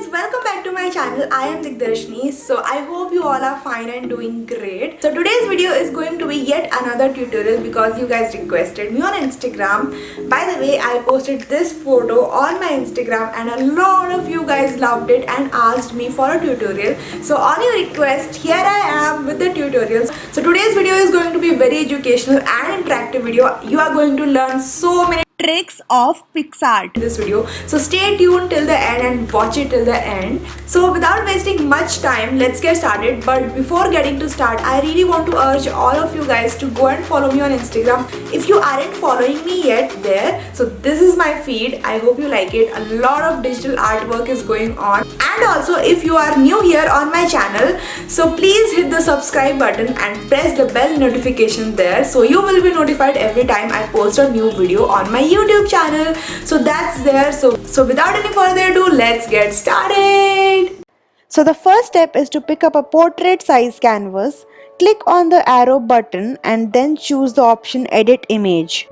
guys, welcome back to my channel. I am Digdarshini. So I hope you all are fine and doing great. So today's video is going to be yet another tutorial because you guys requested me on Instagram. By the way, I posted this photo on my Instagram and a lot of you guys loved it and asked me for a tutorial. So on your request, here I am with the tutorials. So today's video is going to be very educational and interactive video. You are going to learn so many tricks of PicsArt in this video, so stay tuned till the end and watch it till the end. So without wasting much time, let's get started. But before getting to start, I really want to urge all of you guys to go and follow me on Instagram if you aren't following me yet there. So this is my feed. I hope you like it. A lot of digital artwork is going on, and also if you are new here on my channel, so please hit the subscribe button and press the bell notification there, so you will be notified every time I post a new video on my YouTube channel. So that's there. So without any further ado, let's get started. So the first step is to pick up a portrait size canvas. Click on the arrow button and then choose the option edit image.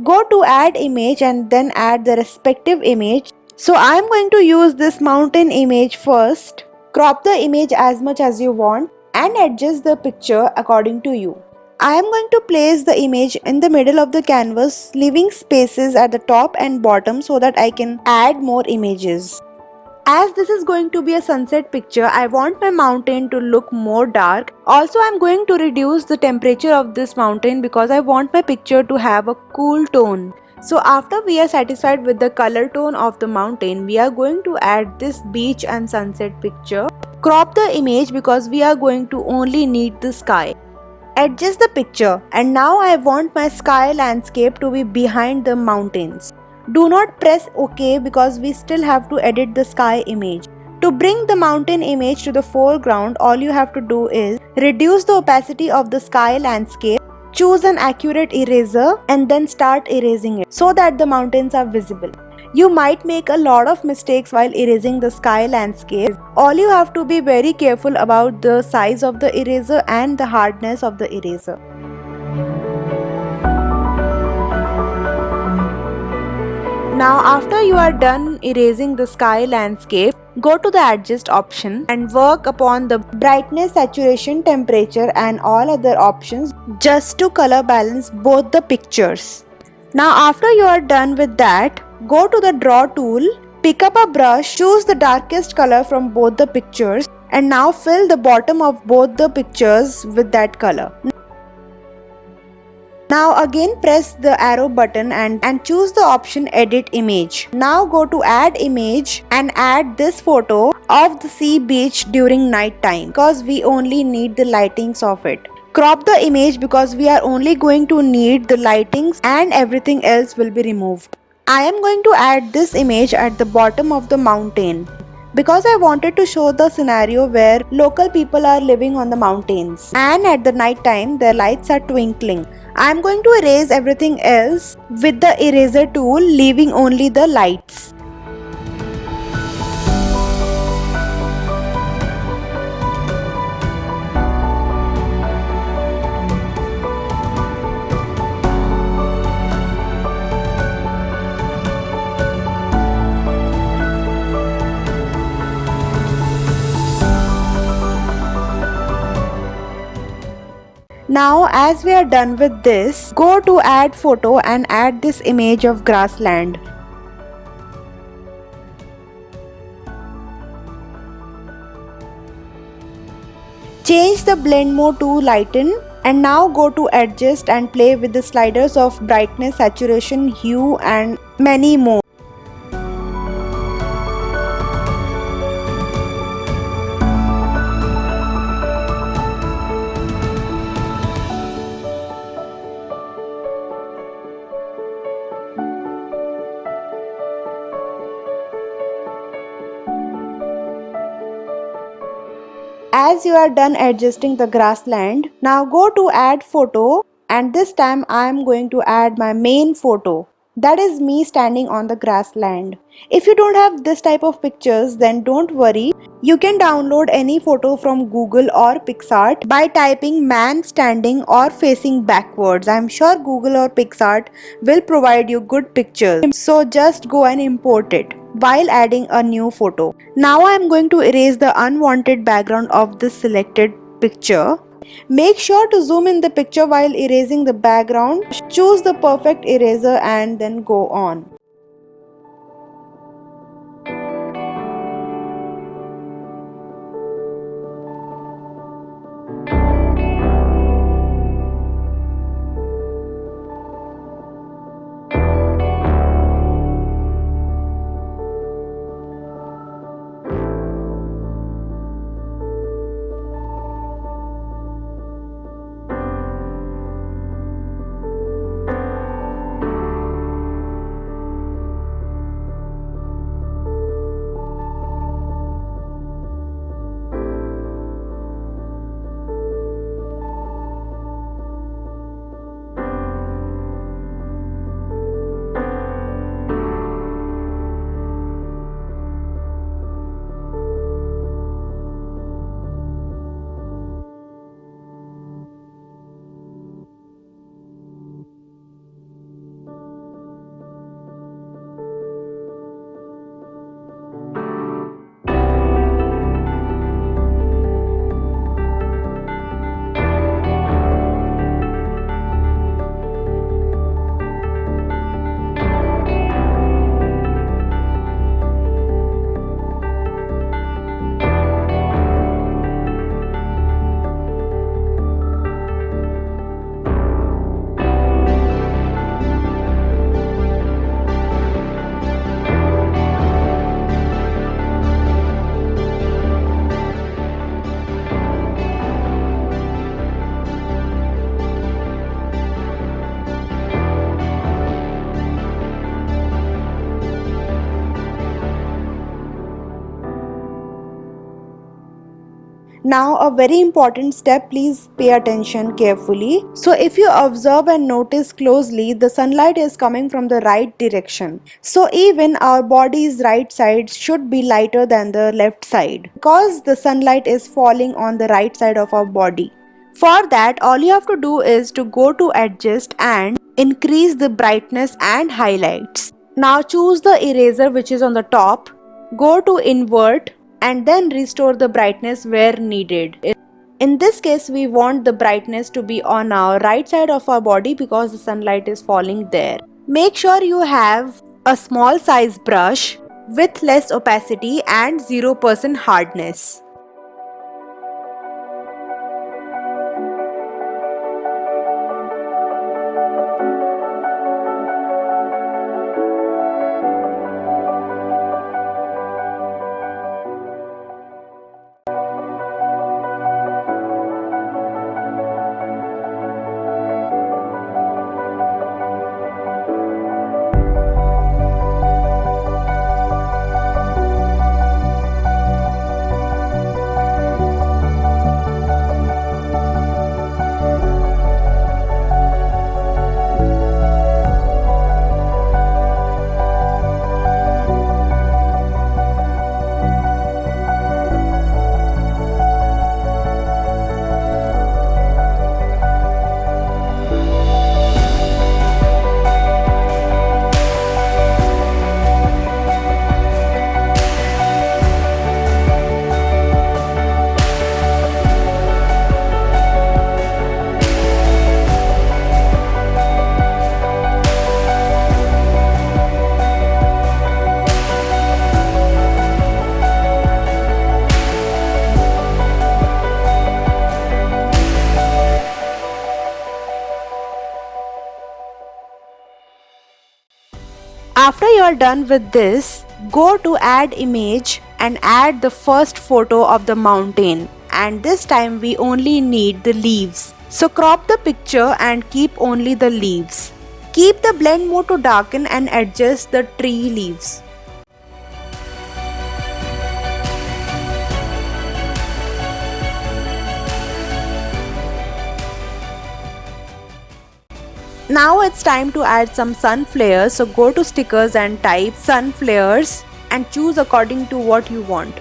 Go to add image and then add the respective image. So I am going to use this mountain image first. Crop the image as much as you want and adjust the picture according to you. I am going to place the image in the middle of the canvas, leaving spaces at the top and bottom so that I can add more images. As this is going to be a sunset picture, I want my mountain to look more dark. Also, I am going to reduce the temperature of this mountain because I want my picture to have a cool tone. So after we are satisfied with the color tone of the mountain, we are going to add this beach and sunset picture. Crop the image because we are going to only need the sky. Adjust the picture, and now I want my sky landscape to be behind the mountains. Do not press OK because we still have to edit the sky image. To bring the mountain image to the foreground, all you have to do is reduce the opacity of the sky landscape, choose an accurate eraser and then start erasing it so that the mountains are visible. You might make a lot of mistakes while erasing the sky landscape. All you have to be very careful about the size of the eraser and the hardness of the eraser. Now after you are done erasing the sky landscape, go to the adjust option and work upon the brightness, saturation, temperature and all other options just to color balance both the pictures. Now after you are done with that, go to the draw tool, pick up a brush, choose the darkest color from both the pictures and now fill the bottom of both the pictures with that color. Now again press the arrow button and choose the option edit image. Now go to add image and add this photo of the sea beach during night time because we only need the lightings of it. Crop the image because we are only going to need the lightings and everything else will be removed. I am going to add this image at the bottom of the mountain because I wanted to show the scenario where local people are living on the mountains and at the night time their lights are twinkling. I am going to erase everything else with the eraser tool, leaving only the lights. Now as we are done with this, go to add photo and add this image of grassland. Change the blend mode to lighten and now go to adjust and play with the sliders of brightness, saturation, hue and many more. As you are done adjusting the grassland, now go to add photo and this time I am going to add my main photo. That is me standing on the grassland. If you don't have this type of pictures, then don't worry. You can download any photo from Google or PicsArt by typing man standing or facing backwards. I am sure Google or PicsArt will provide you good pictures. So just go and import it. while adding a new photo. Now I am going to erase the unwanted background of this selected picture. Make sure to zoom in the picture while erasing the background. Choose the perfect eraser and then go on. Now a very important step, please pay attention carefully. So if you observe and notice closely, the sunlight is coming from the right direction. So even our body's right side should be lighter than the left side because the sunlight is falling on the right side of our body. For that, all you have to do is to go to adjust and increase the brightness and highlights. Now choose the eraser which is on the top, go to invert and then restore the brightness where needed. In this case, we want the brightness to be on our right side of our body because the sunlight is falling there. Make sure you have a small size brush with less opacity and 0% hardness. After you are done with this, go to add image and add the first photo of the mountain, and this time we only need the leaves. So crop the picture and keep only the leaves. Keep the blend mode to darken and adjust the tree leaves. Now it's time to add some sun flares, so go to stickers and type sun flares and choose according to what you want.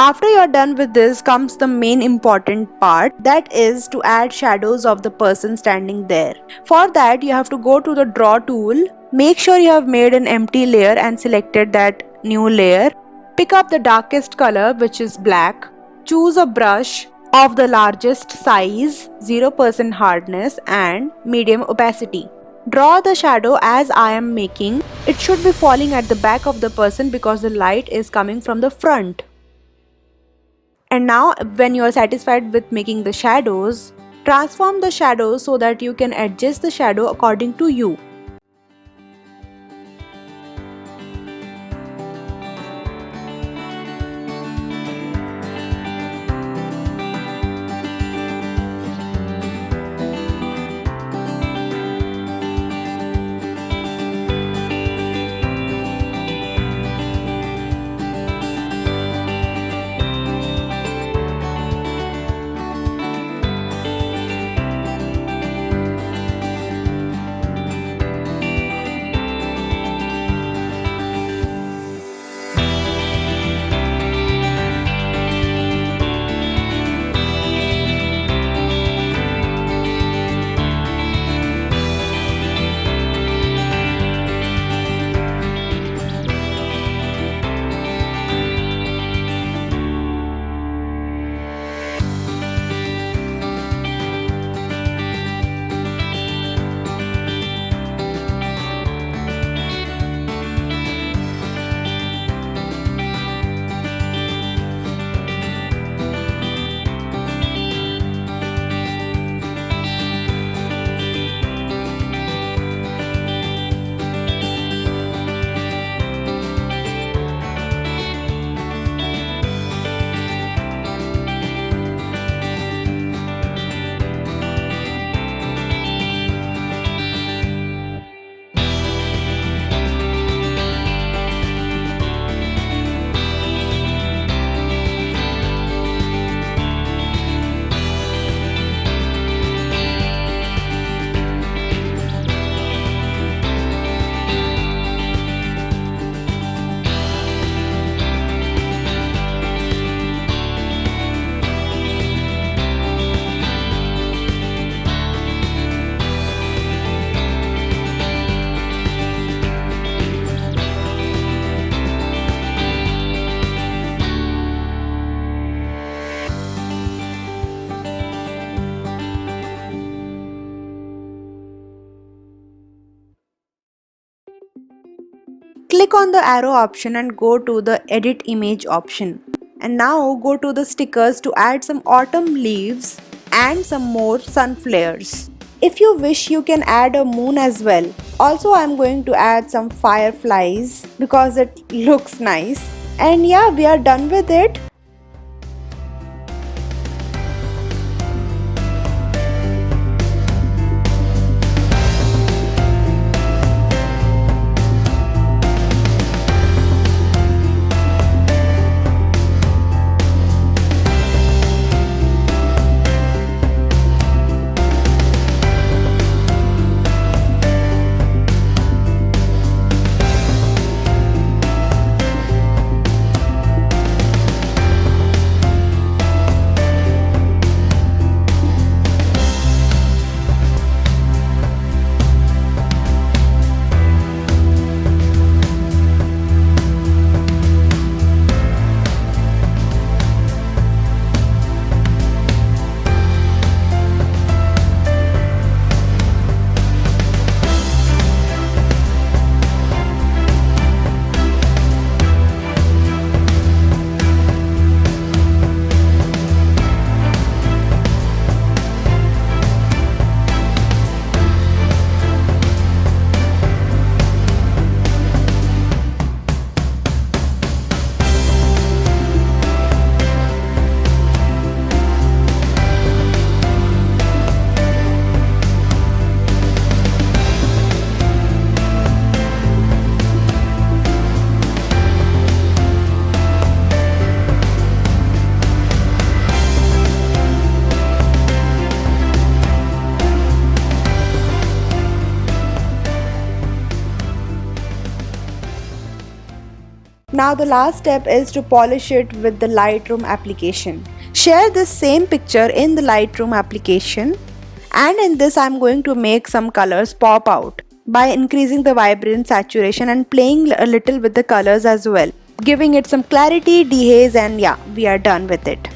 After you're done with this comes the main important part, that is to add shadows of the person standing there. For that you have to go to the draw tool, make sure you have made an empty layer and selected that new layer. Pick up the darkest color, which is black. Choose a brush of the largest size, 0% hardness and medium opacity. Draw the shadow as I am making. It should be falling at the back of the person because the light is coming from the front. And now when you are satisfied with making the shadows, transform the shadows so that you can adjust the shadow according to you. Click on the arrow option and go to the edit image option. And now go to the stickers to add some autumn leaves and some more sun flares. If you wish, you can add a moon as well. Also, I'm going to add some fireflies because it looks nice. And yeah, we are done with it. Now the last step is to polish it with the Lightroom application. Share this same picture in the Lightroom application, and in this I'm going to make some colors pop out by increasing the vibrance, saturation and playing a little with the colors as well, giving it some clarity, dehaze, and yeah, we are done with it.